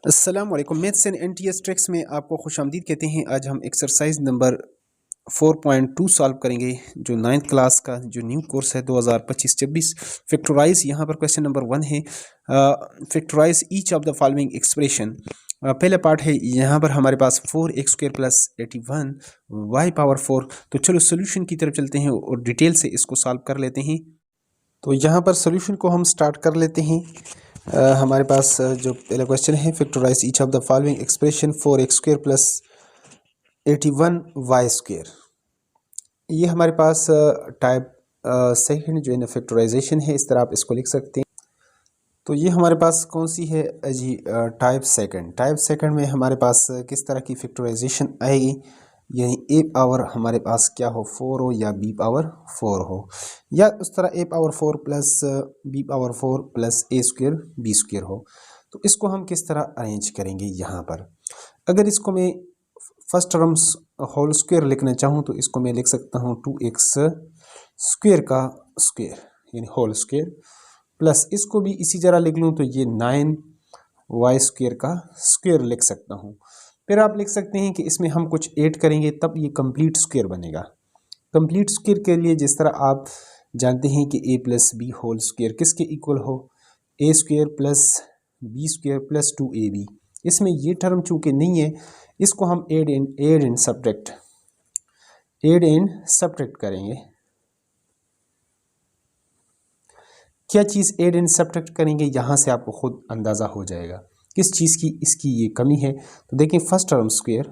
अस्सलाम वालेकुम। Maths and NTS tricks में आपको खुशामदीद कहते हैं। आज हम एक्सरसाइज नंबर 4.2 सॉल्व करेंगे, जो 9th क्लास का जो न्यू कोर्स है 2025-26। फैक्टराइज यहाँ पर क्वेश्चन नंबर 1 है। Factorise each of the following expression. पहला पार्ट है, यहाँ पर हमारे पास 4x² + 81 y पावर 4। तो चलो सोल्यूशन की तरफ चलते हैं और डिटेल से इसको सॉल्व कर लेते हैं। तो यहाँ पर सोल्यूशन को हम स्टार्ट कर लेते हैं। हमारे पास जो पहला क्वेश्चन है, factorise each of the following expression 4x² + 81 y²। ये हमारे पास टाइप सेकंड जो है ना फैक्टराइजेशन है, इस तरह आप इसको लिख सकते हैं। तो ये हमारे पास कौन सी है जी? Type second. टाइप सेकंड में हमारे पास किस तरह की फैक्टराइजेशन आएगी, यानी a पावर हमारे पास क्या हो, 4 हो या b पावर 4 हो, या उस तरह a power 4 + b power 4 + a² b² हो। तो इसको हम किस तरह अरेंज करेंगे? यहाँ पर अगर इसको मैं फर्स्ट टर्म्स होल स्क्वायर लिखना चाहूँ तो इसको मैं लिख सकता हूँ 2x² का स्क्वायर यानी होल स्क्वायर, प्लस इसको भी इसी तरह लिख लूँ तो ये 9y² का स्क्वायर लिख सकता हूँ। फिर आप लिख सकते हैं कि इसमें हम कुछ ऐड करेंगे तब ये कंप्लीट स्क्वायर बनेगा। कंप्लीट स्क्वायर के लिए जिस तरह आप जानते हैं कि a + b होल स्क्वायर किसके इक्वल हो, a² + b² + 2ab। इसमें ये टर्म चूँकि नहीं है, इसको हम ऐड एंड सब्ट्रैक्ट करेंगे। क्या चीज़ ऐड एंड सब्ट्रैक्ट करेंगे, यहाँ से आपको खुद अंदाज़ा हो जाएगा किस चीज़ की इसकी ये कमी है। तो देखिए, first term square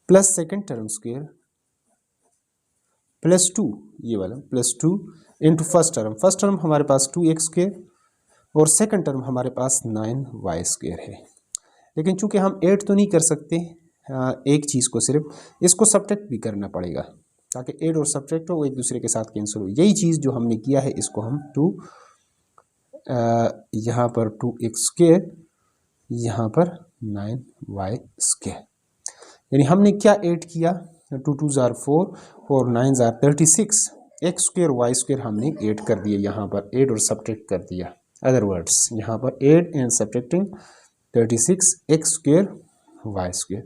plus second term square +2, ये वाला +2 इंटू फर्स्ट टर्म हमारे पास 2x² और सेकंड टर्म हमारे पास 9y² है। लेकिन चूंकि हम ऐड तो नहीं कर सकते एक चीज़ को, सिर्फ इसको सब्ट्रैक्ट भी करना पड़ेगा ताकि ऐड और सब्ट्रैक्ट हो वो एक दूसरे के साथ कैंसिल हो। यही चीज़ जो हमने किया है, इसको हम यहाँ पर 2x², यहाँ पर 9y², यानी हमने क्या ऐड किया, 2 2s are 4 और 9s are 36, x² y² हमने ऐड कर दिया, यहाँ पर ऐड और सब्ट्रैक्ट कर दिया। अदर वर्ड्स यहाँ पर add and subtracting 36 x² y²,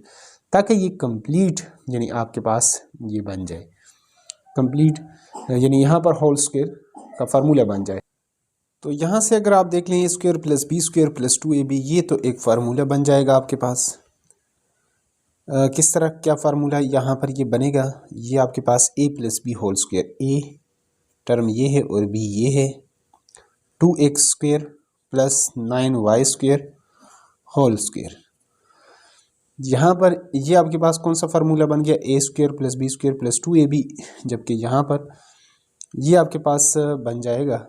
ताकि ये कंप्लीट यानी आपके पास ये बन जाए कंप्लीट, यानी यहाँ पर होल स्क्वायर का फार्मूला बन जाए। तो यहाँ से अगर आप देख लें a² + b² + 2ab, ये तो एक फार्मूला बन जाएगा आपके पास। किस तरह क्या फार्मूला यहाँ पर ये बनेगा, ये आपके पास a + b whole square, a term ये है और b ये है, 2x² + 9y² होल स्क्वायर। यहाँ पर ये आपके पास कौन सा फार्मूला बन गया, a² + b² + 2ab, जबकि यहाँ पर ये आपके पास बन जाएगा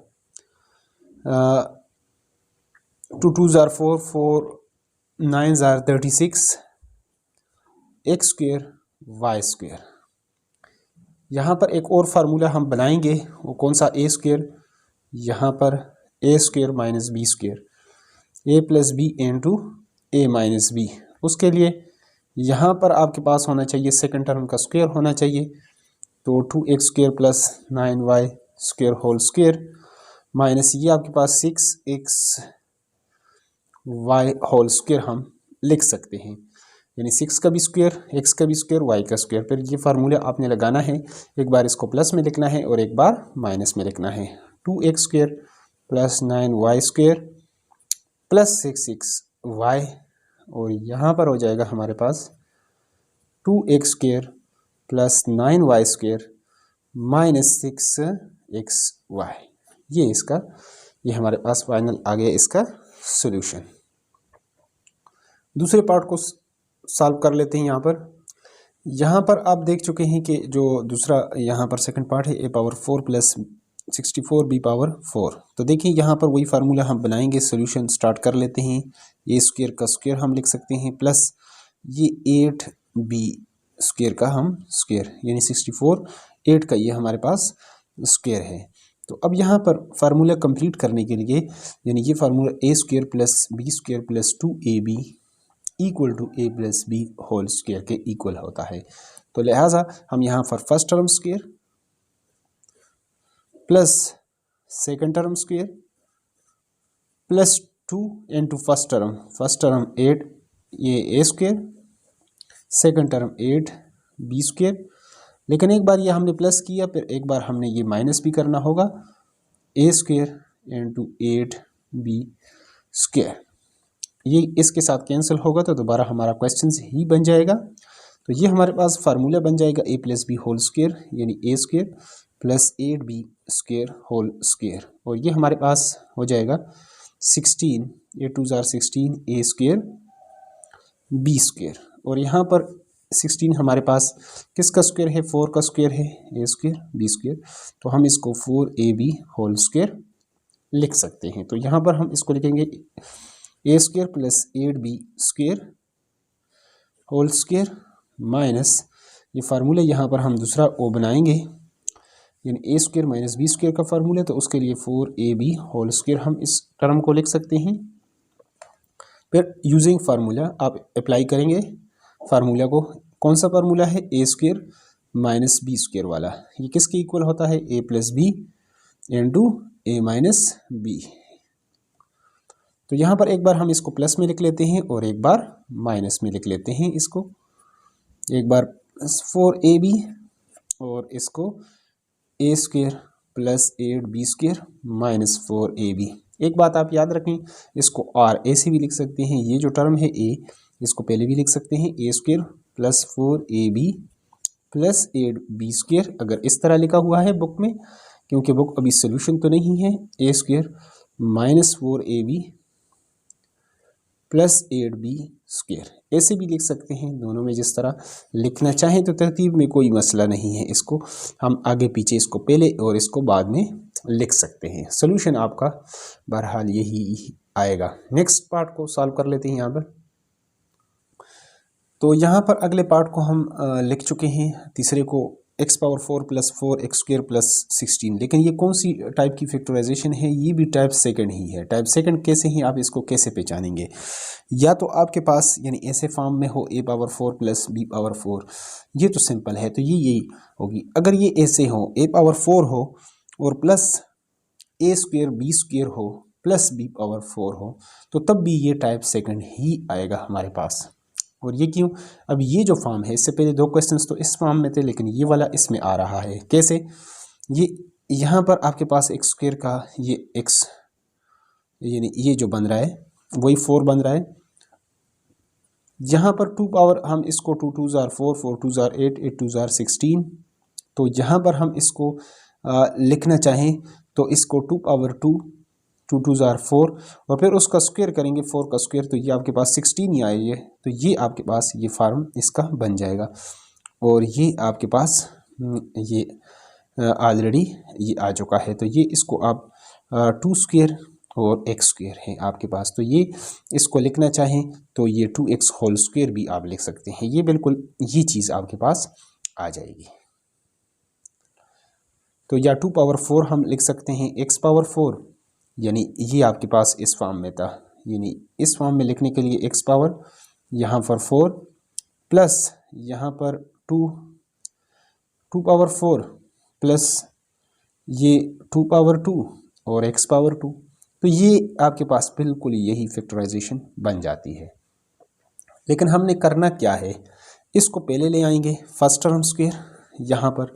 2 2s are 4 4 9s are 36 x² y²। यहाँ पर एक और फार्मूला हम बनाएंगे, वो कौन सा, a², यहाँ पर a² - b², a + b into a - b। उसके लिए यहाँ पर आपके पास होना चाहिए सेकंड टर्म का स्क्वायर होना चाहिए, तो 2x² + 9y² whole square minus ये आपके पास 6xy होल स्क्वायर हम लिख सकते हैं, यानी 6 का भी स्क्वायर, x का भी स्क्वायर, y का स्क्वायर। फिर ये फार्मूला आपने लगाना है, एक बार इसको प्लस में लिखना है और एक बार माइनस में लिखना है। 2x² + 9y² + 6xy, और यहाँ पर हो जाएगा हमारे पास 2x² + 9y² - 6xy। ये हमारे पास फाइनल आ गया इसका सॉल्यूशन। दूसरे पार्ट को सॉल्व कर लेते हैं। यहाँ पर आप देख चुके हैं कि जो दूसरा यहाँ पर सेकंड पार्ट है, a पावर 4 + 64 b पावर 4। तो देखिए यहाँ पर वही फार्मूला हम बनाएंगे, सॉल्यूशन स्टार्ट कर लेते हैं। a² का स्क्वायर हम लिख सकते हैं, प्लस ये 8b² का हम स्क्वायर, यानी 64, 8 का ये हमारे पास स्क्वायर है। तो अब यहाँ पर फार्मूला कंप्लीट करने के लिए, यानी ये formula a² + b² + 2ab = a + b whole square के इक्वल होता है। तो लिहाजा हम यहाँ पर first term square plus second term square plus 2 into first term 8 ये A square, second term 8 B square. लेकिन एक बार ये हमने प्लस किया, फिर एक बार हमने ये माइनस भी करना होगा, ए स्क्वेयर इंटू 8 बी स्क्वेयर। ये इसके साथ कैंसिल होगा तो दोबारा हमारा क्वेश्चन ही बन जाएगा। तो ये हमारे पास फार्मूला बन जाएगा A plus B whole square, यानी A square plus 8 B square whole square. और ये हमारे पास हो जाएगा 16, ए 2 ज़ार 16 ए स्क्वेयर बी स्क्वेयर। और यहाँ पर 16 हमारे पास किसका स्क्वायर है, 4 का स्क्वायर है, ए स्क्वायर बी स्क्वायर। तो हम इसको 4ab होल स्क्वायर लिख सकते हैं। तो यहाँ पर हम इसको लिखेंगे A square plus 8b square whole square minus, ये फार्मूला यहाँ पर हम दूसरा ओ बनाएंगे, यानी A square minus B square का फार्मूला। तो उसके लिए 4ab होल स्क्वायर हम इस टर्म को लिख सकते हैं। फिर यूजिंग फार्मूला आप अप्लाई करेंगे फार्मूला को। कौन सा फार्मूला है, A square minus B square वाला। ये किसके इक्वल होता है, ए प्लस बी इंटू ए माइनस बी। तो यहाँ पर एक बार हम इसको प्लस में लिख लेते हैं और एक बार माइनस में लिख लेते हैं इसको। एक बार 4ab और इसको A square plus 8b square minus 4ab। एक बात आप याद रखें, इसको आर ए से भी लिख सकते हैं। ये जो टर्म है ए, इसको पहले भी लिख सकते हैं, A square plus 4ab plus 8b square. अगर इस तरह लिखा हुआ है बुक में, क्योंकि बुक अभी सोल्यूशन तो नहीं है, A square minus 4ab plus 8b square ऐसे भी लिख सकते हैं। दोनों में जिस तरह लिखना चाहें तो तरतीब में कोई मसला नहीं है। इसको हम आगे पीछे, इसको पहले और इसको बाद में लिख सकते हैं। सोल्यूशन आपका बहरहाल यही आएगा। नेक्स्ट पार्ट को सॉल्व कर लेते हैं यहाँ पर। तो यहाँ पर अगले पार्ट को हम लिख चुके हैं, तीसरे को x power 4 plus 4x square plus 16। लेकिन ये कौन सी टाइप की फैक्टराइजेशन है, ये भी टाइप सेकंड ही है। टाइप सेकंड कैसे ही आप इसको कैसे पहचानेंगे, या तो आपके पास यानी ऐसे फॉर्म में हो a power 4 plus b power 4, ये तो सिंपल है, तो ये यही होगी। अगर ये ऐसे हो a पावर 4 हो और plus a square b square हो प्लस b पावर 4 हो, तो तब भी ये टाइप सेकंड ही आएगा हमारे पास। और ये क्यों, अब ये जो फॉर्म है, इससे पहले दो क्वेश्चंस तो इस फॉर्म में थे, लेकिन ये वाला इसमें आ रहा है। कैसे, ये यहाँ पर आपके पास x स्क्वायर का ये x यानी ये जो बन रहा है वही 4 बन रहा है। यहाँ पर 2 पावर हम इसको 2 2 ज़ार 4 4 2 ज़ार 8 8 2 ज़ार 16। तो यहाँ पर हम इसको लिखना चाहें तो इसको 2 पावर 2 2 2 ज़ार 4 और फिर उसका स्क्वायर करेंगे 4 का स्क्वायर, तो ये आपके पास 16 ही आए। तो ये आपके पास ये फार्म इसका बन जाएगा। और ये आपके पास ये ऑलरेडी ये आ चुका है। तो ये इसको आप 2 स्क्वायर और x स्क्वायर है आपके पास। तो ये इसको लिखना चाहें तो ये 2x होल स्क्वायर भी आप लिख सकते हैं। ये बिल्कुल ये चीज़ आपके पास आ जाएगी। तो या 2 पावर 4 हम लिख सकते हैं x पावर 4, यानी ये आपके पास इस फॉर्म में था, यानी इस फॉर्म में लिखने के लिए x पावर यहाँ पर 4 प्लस यहाँ पर 2 पावर 4 प्लस ये 2 पावर 2 और x पावर 2। तो ये आपके पास बिल्कुल यही फैक्टराइजेशन बन जाती है। लेकिन हमने करना क्या है, इसको पहले ले आएंगे फर्स्ट टर्म स्क्वायर, यहाँ पर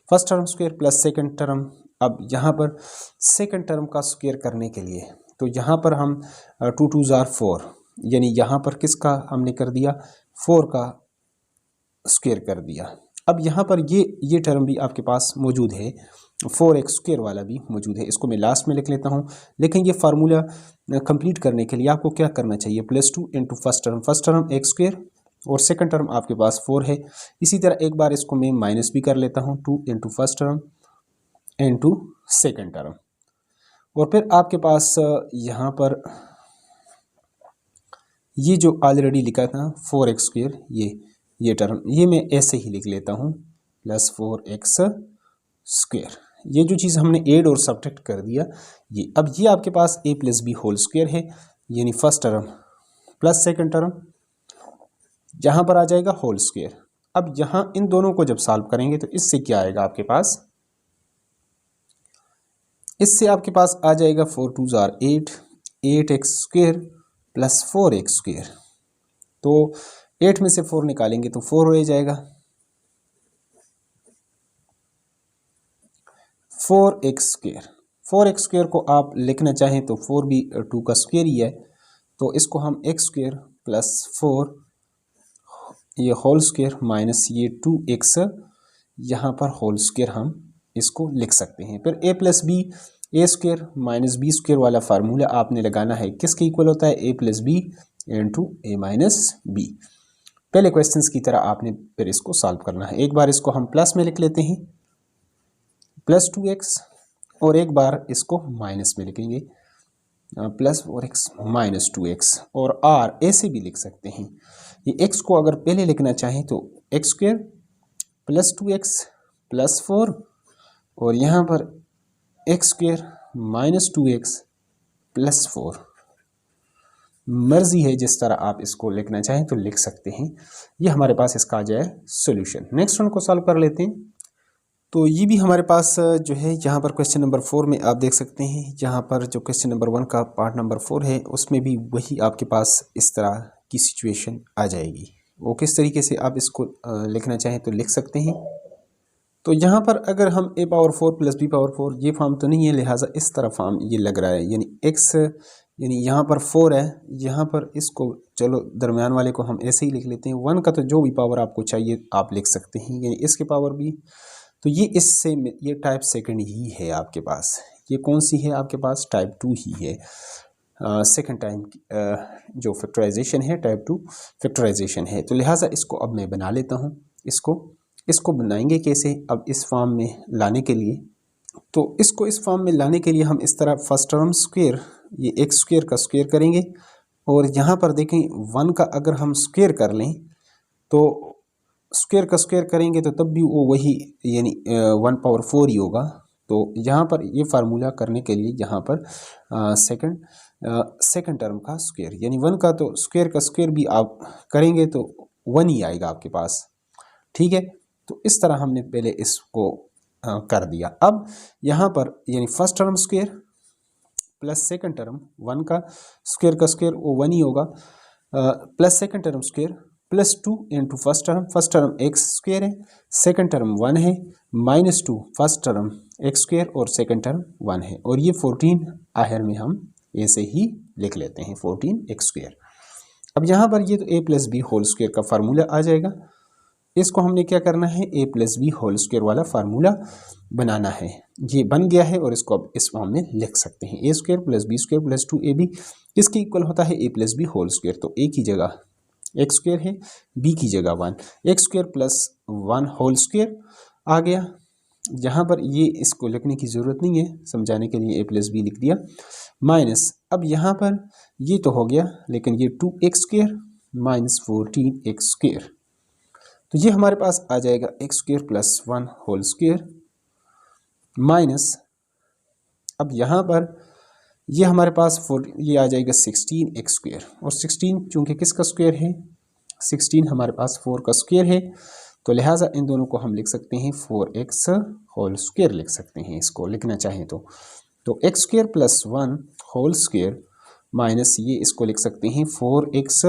first term square plus second term. अब यहाँ पर सेकंड टर्म का स्क्वायर करने के लिए तो यहाँ पर हम 2 2 ज़ार 4, यानी यहाँ पर किसका हमने कर दिया, 4 का स्क्वायर कर दिया। अब यहाँ पर ये टर्म भी आपके पास मौजूद है, 4x स्क्वायर वाला भी मौजूद है। इसको मैं लास्ट में लिख लेता हूँ। लेकिन ये फार्मूला कंप्लीट करने के लिए आपको क्या करना चाहिए, +2 into first term x square और सेकंड टर्म आपके पास 4 है। इसी तरह एक बार इसको मैं माइनस भी कर लेता हूँ, 2 into first term into second term. और फिर आपके पास यहाँ पर ये जो ऑलरेडी लिखा था 4x स्क्वायर, ये टर्म ये मैं ऐसे ही लिख लेता हूँ प्लस 4x स्क्वायर। ये जो चीज़ हमने ऐड और सब्ट्रैक्ट कर दिया ये। अब ये आपके पास a plus B whole square है, यानी first term plus second term यहाँ पर आ जाएगा होल स्क्वायर। अब यहाँ इन दोनों को जब सॉल्व करेंगे तो इससे क्या आएगा आपके पास, इससे आपके पास आ जाएगा 4 2 ज़ार 8 8x² प्लस 4x²। तो 8 में से 4 निकालेंगे तो 4 रह जाएगा। 4x² को आप लिखना चाहें तो 4 भी 2 का स्क्वायर ही है, तो इसको हम x² प्लस 4 ये होल स्क्वायर माइनस ये 2x यहाँ पर होल स्क्वायर हम इसको लिख सकते हैं। फिर a plus B a² minus b² वाला फार्मूला आपने लगाना है, किसके इक्वल होता है? a plus B into a minus B. पहले क्वेश्चंस की तरह आपने फिर इसको सॉल्व करना है। एक बार इसको हम प्लस में लिख लेते हैं प्लस 2x, और एक बार इसको माइनस में लिखेंगे प्लस 4x माइनस 2x, और r ऐसे भी लिख सकते हैं। ये x को अगर पहले लिखना चाहें तो x² प्लस 2x प्लस 4, और यहाँ पर x² माइनस 2x प्लस 4। मर्जी है जिस तरह आप इसको लिखना चाहें तो लिख सकते हैं। ये हमारे पास इसका आ जाए सॉल्यूशन। नेक्स्ट वन को सॉल्व कर लेते हैं। तो ये भी हमारे पास जो है यहाँ पर क्वेश्चन नंबर 4 में आप देख सकते हैं, यहाँ पर जो क्वेश्चन नंबर 1 का पार्ट नंबर 4 है उसमें भी वही आपके पास इस तरह की सिचुएशन आ जाएगी। वो किस तरीके से आप इसको लिखना चाहें तो लिख सकते हैं। तो यहाँ पर अगर हम a power 4 plus b power 4, ये फॉर्म तो नहीं है, लिहाजा इस तरह फॉर्म ये लग रहा है, यानी x यानी यहाँ पर 4 है, यहाँ पर इसको चलो दरमियान वाले को हम ऐसे ही लिख लेते हैं। 1 का तो जो भी पावर आपको चाहिए आप लिख सकते हैं, यानी इसके पावर भी। तो ये इससे ये टाइप सेकंड ही है आपके पास। ये कौन सी है आपके पास? टाइप 2 ही है। सेकंड टाइम जो फैक्टराइजेशन है टाइप 2 फैक्टराइजेशन है। तो लिहाजा इसको अब मैं बना लेता हूँ। इसको बनाएंगे कैसे? अब इस फॉर्म में लाने के लिए, तो इसको इस फॉर्म में लाने के लिए हम इस तरह फर्स्ट टर्म स्क्वायर ये x² का स्क्वायर करेंगे, और यहाँ पर देखें 1 का अगर हम स्क्वायर कर लें तो स्क्वायर का स्क्वायर करेंगे तो तब भी वो वही यानी 1 पावर 4 ही होगा। तो यहाँ पर ये फार्मूला करने के लिए यहाँ पर सेकंड टर्म का स्क्वायर यानी 1 का तो स्क्वायर का स्क्वायर भी आप करेंगे तो 1 ही आएगा आपके पास। ठीक है, तो इस तरह हमने पहले इसको कर दिया। अब यहाँ पर यानी first term square plus second term 1 का स्क्वायर वो 1 ही होगा, plus second term square plus 2 into first term x² है, सेकंड टर्म 1 है, माइनस 2 फर्स्ट टर्म x² और सेकंड टर्म 1 है, और ये 14 आखिर में हम ऐसे ही लिख लेते हैं 14x²। अब यहाँ पर ये तो a plus B whole square का फार्मूला आ जाएगा। इसको हमने क्या करना है? a plus B whole square वाला फार्मूला बनाना है। ये बन गया है और इसको अब इस फॉर्म में लिख सकते हैं। a² plus b² plus 2ab किसके इक्वल होता है? a plus B whole square. तो a की जगह x² है, b की जगह 1, x² प्लस 1 होल स्क्वायर आ गया। यहाँ पर ये इसको लिखने की ज़रूरत नहीं है, समझाने के लिए a प्लस बी लिख दिया, माइनस अब यहाँ पर ये तो हो गया, लेकिन ये 2x² माइनस 14x²। तो ये हमारे पास आ जाएगा x² plus 1 whole square minus, अब यहाँ पर ये हमारे पास ये आ जाएगा 16x², और 16 चूँकि किसका स्क्वायर है? 16 हमारे पास 4 का स्क्वायर है, तो लिहाजा इन दोनों को हम लिख सकते हैं 4x होल स्क्वायर लिख सकते हैं, इसको लिखना चाहें तो x² plus 1 whole square minus ये इसको लिख सकते हैं 4x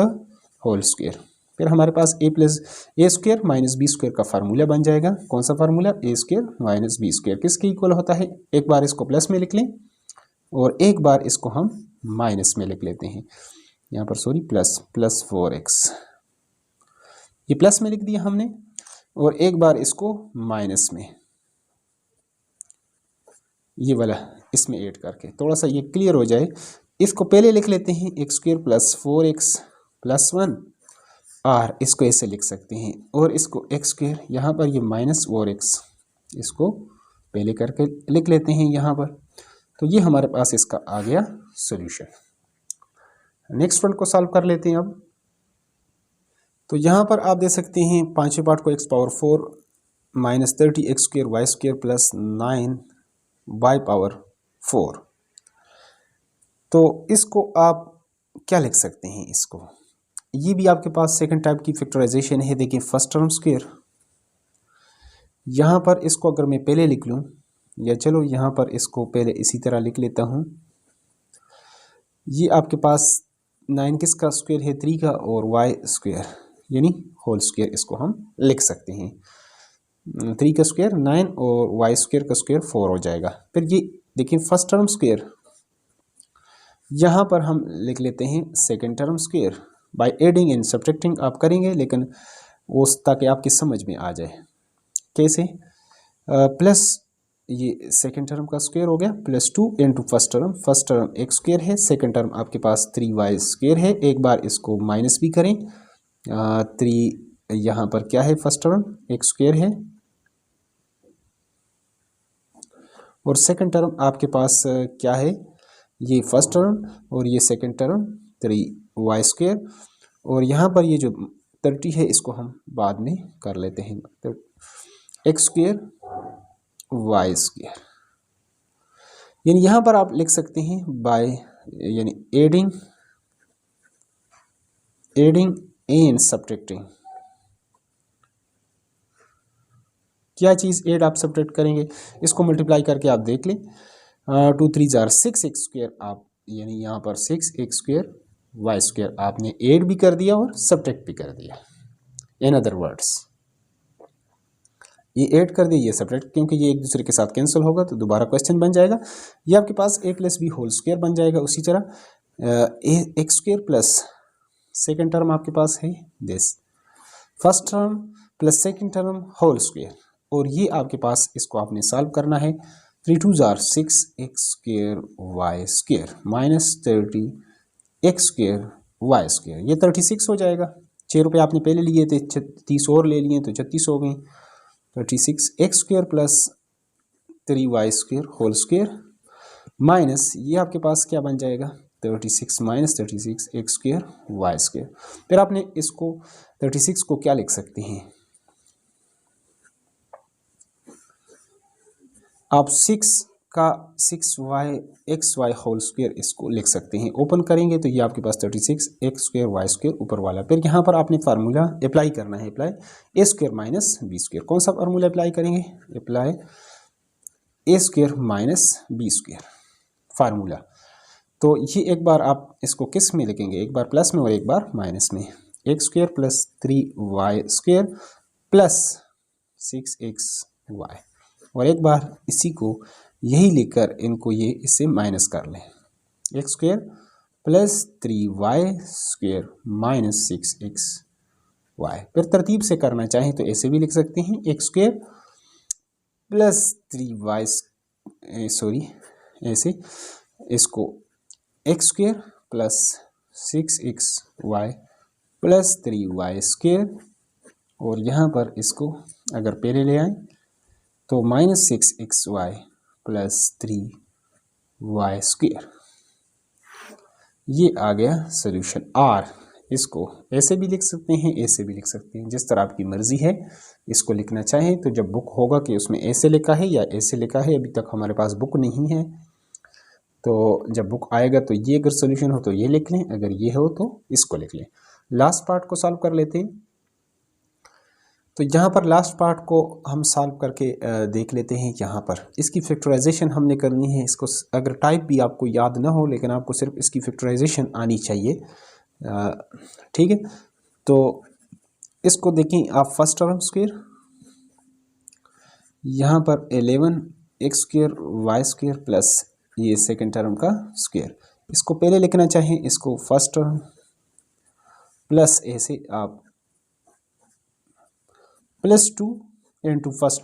होल स्क्वायर। फिर हमारे पास a² माइनस b² का फार्मूला बन जाएगा। कौन सा फार्मूला? a² माइनस b² किसके इक्वल होता है? एक बार इसको प्लस में लिख लें और एक बार इसको हम माइनस में लिख लेते हैं, यहाँ पर सॉरी प्लस 4x, ये प्लस में लिख दिया हमने, और एक बार इसको माइनस में ये वाला इसमें ऐड करके थोड़ा सा ये क्लियर हो जाए। इसको पहले लिख लेते हैं x² प्लस 4x प्लस 1, और इसको ऐसे लिख सकते हैं, और इसको x² यहाँ पर ये माइनस 4x इसको पहले करके लिख लेते हैं यहाँ पर। तो ये हमारे पास इसका आ गया सॉल्यूशन। नेक्स्ट वन को सॉल्व कर लेते हैं अब। तो यहाँ पर आप दे सकते हैं पांचवें पार्ट को x power 4 minus 30x² y² plus 9y power 4। तो इसको आप क्या लिख सकते हैं? इसको ये भी आपके पास सेकंड टाइप की फैक्टराइजेशन है। देखिए फर्स्ट टर्म स्क्वायर, यहाँ पर इसको अगर मैं पहले लिख लूँ, या चलो यहाँ पर इसको पहले इसी तरह लिख लेता हूँ, ये आपके पास 9 किसका स्क्वायर है, 3 का, और वाई स्क्वायर यानी होल स्क्वायर इसको हम लिख सकते हैं। 3 का स्क्वायर 9 और वाई स्क्वायर का स्क्वायर 4 हो जाएगा। फिर ये देखिए फर्स्ट टर्म स्क्वायर, यहाँ पर हम लिख लेते हैं second term square. By adding and subtracting आप करेंगे, लेकिन वो ताकि आपकी समझ में आ जाए कैसे। प्लस ये सेकेंड टर्म का स्क्वायर हो गया plus 2 into first term X square है, सेकेंड टर्म आपके पास 3y स्क्वायर है। एक बार इसको माइनस भी करें, 3 यहाँ पर क्या है, फर्स्ट टर्म एक्स स्क्वायर है, और सेकेंड टर्म आपके पास क्या है, ये फर्स्ट टर्म और ये सेकेंड टर्म 3y स्क्वायर, और यहाँ पर ये जो 30 है इसको हम बाद में कर लेते हैं, तो एक्स स्क्वायर वाई स्क्वायर। यानी यहाँ पर आप लिख सकते हैं बाय यानी एडिंग एंड सब्ट्रैक्टिंग। क्या चीज़ ऐड आप सब्ट्रैक्ट करेंगे, इसको मल्टीप्लाई करके आप देख लें, 2 3 जार 6 एक्स स्क्वायर, आप यानी यहाँ पर 6 एक्स स्क्वायर वाई स्क्वायर आपने ऐड भी कर दिया और सब्ट्रैक्ट भी कर दिया। इन अदर वर्ड्स ये ऐड कर दिया, ये सब्ट्रैक्ट, क्योंकि ये एक दूसरे के साथ कैंसिल होगा तो दोबारा क्वेश्चन बन जाएगा। ये आपके पास a plus B whole square बन जाएगा। उसी तरह X square plus second term आपके पास है this first term plus second term whole square, और ये आपके पास इसको आपने सॉल्व करना है। 3 2 जार 6 X square Y square minus 30 X square Y square, ये 36 हो जाएगा। 6 रुपये आपने पहले लिए थे, 30 और ले लिए तो 36 हो गई। 36 X square plus 3y square whole square minus ये आपके पास क्या बन जाएगा, 36 minus 36 X square Y square. फिर आपने इसको 36 को क्या लिख सकते हैं, आप 6 का 6y x Y whole square इसको लिख सकते हैं। ओपन करेंगे तो ये आपके पास 36 एक्स स्क्वायर वाई स्क्वायर ऊपर वाला। फिर यहाँ पर आपने फार्मूला अप्लाई करना है, apply A square minus B square. कौन सा फार्मूला अप्लाई करेंगे, apply A square minus B square formula. तो ये एक बार आप इसको किस में लिखेंगे, एक बार प्लस में और एक बार माइनस में। X square plus 3y square plus 6x Y, और एक बार इसी को यही लेकर इनको ये इससे माइनस कर लें, X square plus 3y square minus 6x Y. फिर तरतीब से करना चाहें तो ऐसे भी लिख सकते हैं, x square plus 3y sorry ऐसे इसको X square plus 6x Y plus 3y square, और यहाँ पर इसको अगर पहले ले आए तो minus 6x Y plus 3y square. ये आ गया सोल्यूशन आर। इसको ऐसे भी लिख सकते हैं, ऐसे भी लिख सकते हैं, जिस तरह आपकी मर्जी है इसको लिखना चाहें। तो जब बुक होगा कि उसमें ऐसे लिखा है या ऐसे लिखा है, अभी तक हमारे पास बुक नहीं है, तो जब बुक आएगा तो ये अगर सोल्यूशन हो तो ये लिख लें, अगर ये हो तो इसको लिख लें। लास्ट पार्ट को सॉल्व कर लेते हैं। तो यहाँ पर लास्ट पार्ट को हम सॉल्व करके देख लेते हैं। यहाँ पर इसकी फैक्टराइजेशन हमने करनी है। इसको अगर टाइप भी आपको याद ना हो, लेकिन आपको सिर्फ इसकी फैक्टराइजेशन आनी चाहिए, ठीक है। तो इसको देखें आप, फर्स्ट टर्म स्क्वायर, यहाँ पर 11 X square Y square plus ये सेकेंड टर्म का स्क्वायर। इसको पहले लिखना चाहें, इसको फर्स्ट टर्म प्लस ऐसे आप प्लस 2 इंटू फर्स्ट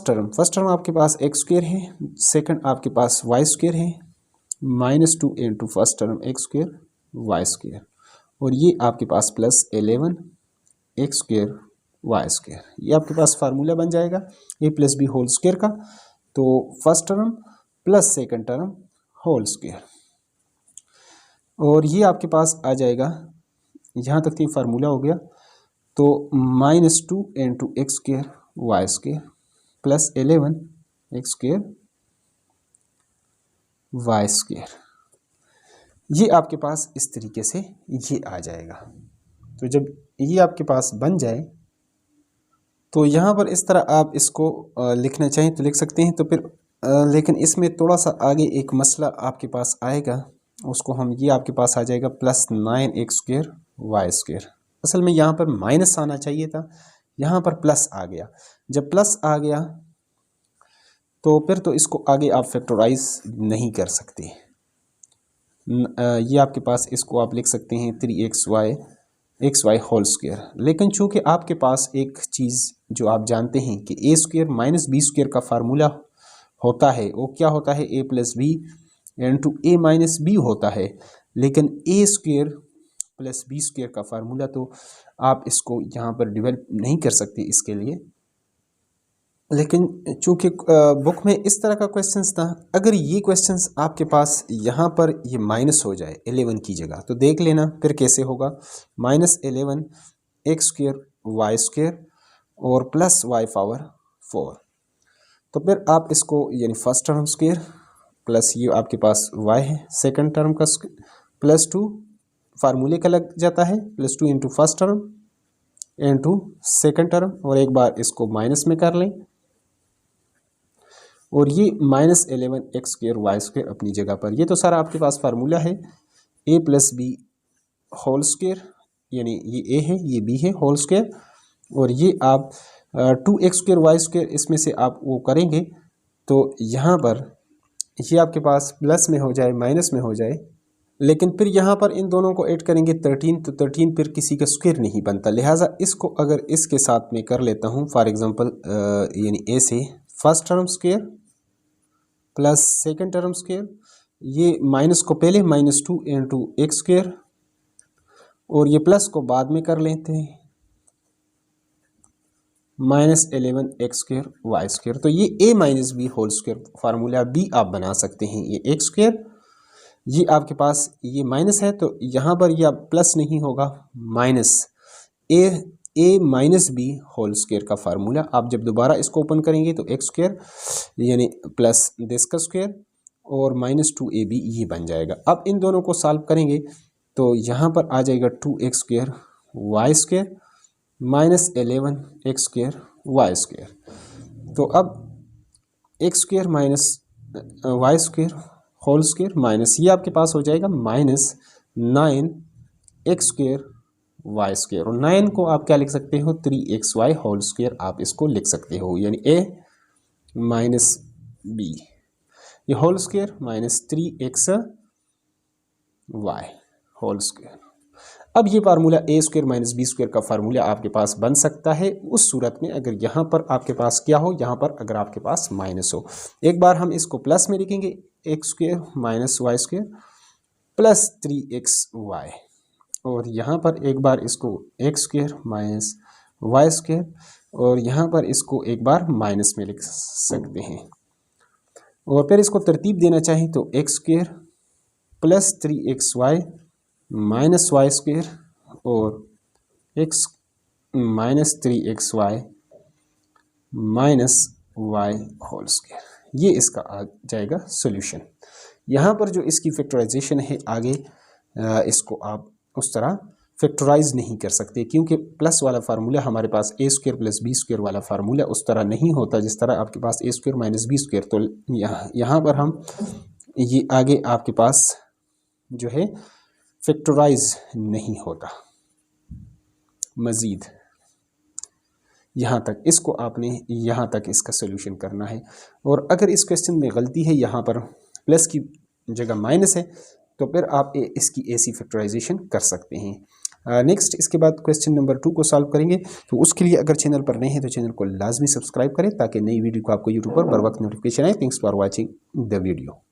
टर्म आपके पास एक्स स्क्वायर है, सेकंड आपके पास वाई स्क्वायर है, minus 2 into first term X square Y square, और ये आपके पास plus 11 X square Y square. ये आपके पास फार्मूला बन जाएगा A plus B whole square का। तो first term plus second term whole square, और ये आपके पास आ जाएगा, यहाँ तक तो फार्मूला हो गया। तो minus 2 into X square Y square plus 11 X square Y square. ये आपके पास इस तरीके से ये आ जाएगा। तो जब ये आपके पास बन जाए तो यहाँ पर इस तरह आप इसको लिखना चाहें तो लिख सकते हैं। तो फिर लेकिन इसमें थोड़ा सा आगे एक मसला आपके पास आएगा, उसको हम ये आपके पास आ जाएगा +9x² y²। असल में यहाँ पर माइनस आना चाहिए था, यहाँ पर प्लस आ गया। जब प्लस आ गया तो फिर तो इसको आगे आप फैक्टराइज नहीं कर सकते। ये आपके पास इसको आप लिख सकते हैं 3xy होल²। लेकिन चूँकि आपके पास एक चीज़ जो आप जानते हैं कि a² माइनस b² का फार्मूला होता है, वो क्या होता है, a + b into a minus b होता है। लेकिन a² + b² का फार्मूला तो आप इसको यहाँ पर डेवलप नहीं कर सकते इसके लिए। लेकिन चूँकि बुक में इस तरह का क्वेश्चंस था, अगर ये क्वेश्चंस आपके पास यहाँ पर ये माइनस हो जाए 11 की जगह, तो देख लेना फिर कैसे होगा। -11 x² y² और प्लस y⁴। तो फिर आप इसको यानी फर्स्ट टर्म स्क्वायर प्लस ये आपके पास y है, सेकंड टर्म का +2 फार्मूले का लग जाता है, +2 into first term into second term, और एक बार इसको माइनस में कर लें, और ये -11 x² y² अपनी जगह पर। ये तो सारा आपके पास फार्मूला है, a + b होल² यानी ये a है, ये b है होल², और ये आप 2x² y² इसमें से आप वो करेंगे तो यहाँ पर ये आपके पास प्लस में हो जाए, माइनस में हो जाए। लेकिन फिर यहाँ पर इन दोनों को ऐड करेंगे 13, तो 13 फिर किसी का स्क्वायर नहीं बनता, लिहाजा इसको अगर इसके साथ में कर लेता हूँ, फॉर एग्जांपल यानी a से first term square plus second term square, ये माइनस को पहले -2 इंटू x², और ये प्लस को बाद में कर लेते हैं -11 x² y²। तो ये a minus b whole formula b आप बना सकते हैं। ये x², ये आपके पास ये माइनस है तो यहाँ पर ये आप प्लस नहीं होगा, माइनस a माइनस b होल² का फार्मूला। आप जब दोबारा इसको ओपन करेंगे तो x² यानी प्लस दिस का स्क्वायर और -2ab ये बन जाएगा। अब इन दोनों को सॉल्व करेंगे तो यहाँ पर आ जाएगा 2x² y² -11 x² y²। तो अब x² माइनस y² होल² माइनस ये आपके पास हो जाएगा -9 x² y², और 9 को आप क्या लिख सकते हो, 3xy होल² आप इसको लिख सकते हो, यानी a माइनस b ये होल² माइनस 3xy होल²। अब ये फार्मूला a² माइनस b² का फार्मूला आपके पास बन सकता है उस सूरत में अगर यहाँ पर आपके पास क्या हो, यहाँ पर अगर आपके पास माइनस हो। एक बार हम इसको प्लस में लिखेंगे, x² minus y² plus 3xy, और यहाँ पर एक बार इसको x² माइनस y² और यहाँ पर इसको एक बार माइनस में लिख सकते हैं। और फिर इसको तरतीब देना चाहें तो x² plus 3xy minus y² और x minus 3xy minus y होल², ये इसका आ जाएगा सॉल्यूशन। यहाँ पर जो इसकी फैक्टराइजेशन है आगे इसको आप उस तरह फैक्टराइज नहीं कर सकते, क्योंकि प्लस वाला फार्मूला हमारे पास a² प्लस b² वाला फार्मूला उस तरह नहीं होता जिस तरह आपके पास a² माइनस b²। तो यहाँ पर हम ये आगे आपके पास जो है फैक्टराइज नहीं होता। मज़ीद यहाँ तक इसको आपने यहाँ तक इसका सोल्यूशन करना है, और अगर इस क्वेश्चन में गलती है, यहाँ पर प्लस की जगह माइनस है, तो फिर आप इसकी ऐसी फैक्टराइजेशन कर सकते हैं। नेक्स्ट इसके बाद क्वेश्चन नंबर 2 को सॉल्व करेंगे। तो उसके लिए अगर चैनल पर नए हैं तो चैनल को लाजमी सब्सक्राइब करें ताकि नई वीडियो को आपको यूट्यूब पर बर वक्त नोटिफिकेशन आए। Thanks for watching the video.